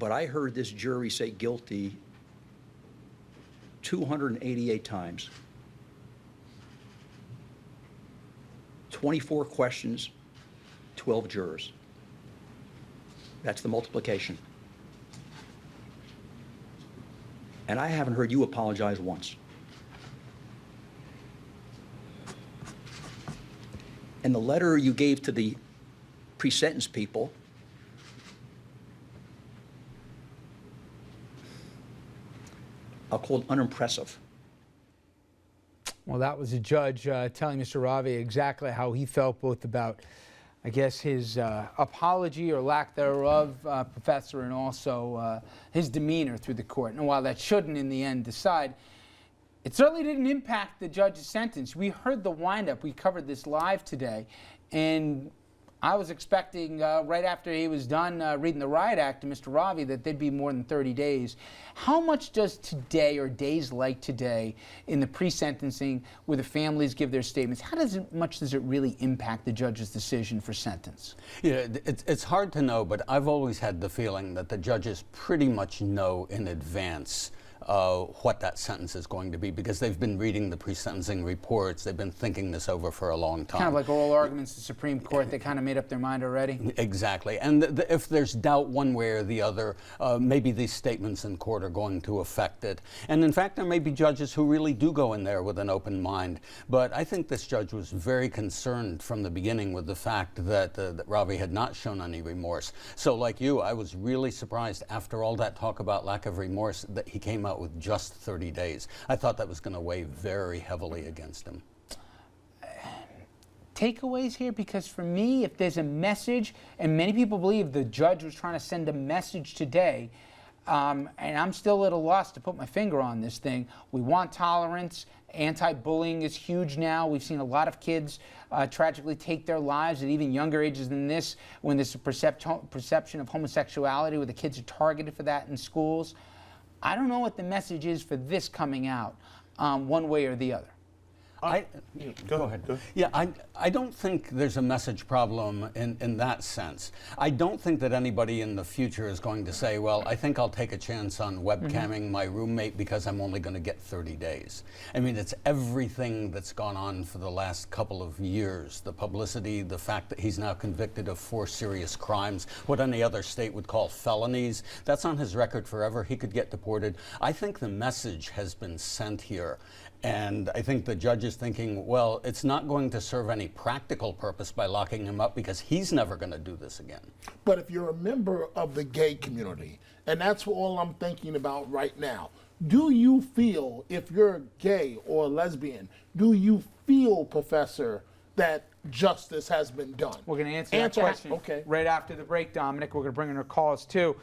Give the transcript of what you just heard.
but I heard this jury say guilty 288 times. 24 questions, 12 jurors. That's the multiplication. And I haven't heard you apologize once. And the letter you gave to the pre-sentence people, I'll call it unimpressive. Well, that was a judge telling Mr. Ravi exactly how he felt both about, I guess, his apology or lack thereof, Professor, and also his demeanor through the court. And while that shouldn't in the end decide, it certainly didn't impact the judge's sentence. We heard the windup. We covered this live today, and I was expecting right after he was done reading the riot act to Mr. Ravi that there'd be more than 30 days. How much does today or days like today in the pre-sentencing where the families give their statements, much does it really impact the judge's decision for sentence? Yeah, it's hard to know, but I've always had the feeling that the judges pretty much know in advance what that sentence is going to be, because they've been reading the pre-sentencing reports. They've been thinking this over for a long time. Kind of like oral arguments to the Supreme Court. They kind of made up their mind already. Exactly. And if there's doubt one way or the other, maybe these statements in court are going to affect it. And in fact, there may be judges who really do go in there with an open mind. But I think this judge was very concerned from the beginning with the fact that Ravi had not shown any remorse. So like you, I was really surprised after all that talk about lack of remorse that he came out with just 30 days. I thought that was going to weigh very heavily against him. Takeaways here, because for me, if there's a message, and many people believe the judge was trying to send a message today, and I'm still at a loss to put my finger on this thing. We want tolerance. Anti-bullying is huge now. We've seen a lot of kids tragically take their lives at even younger ages than this, when there's a perception of homosexuality, where the kids are targeted for that in schools. I don't know what the message is for this coming out, one way or the other. Go ahead. Yeah, I don't think there's a message problem in that sense. I don't think that anybody in the future is going to say, well, I think I'll take a chance on webcamming my roommate because I'm only going to get 30 days. I mean, it's everything that's gone on for the last couple of years. The publicity, the fact that he's now convicted of 4 serious crimes, what any other state would call felonies. That's on his record forever. He could get deported. I think the message has been sent here. And I think the judge is thinking, well, it's not going to serve any practical purpose by locking him up because he's never going to do this again. But if you're a member of the gay community, and that's all I'm thinking about right now, do you feel, if you're gay or lesbian, do you feel, Professor, that justice has been done? We're going to answer that question okay. right after the break, Dominic. We're going to bring in our calls, too.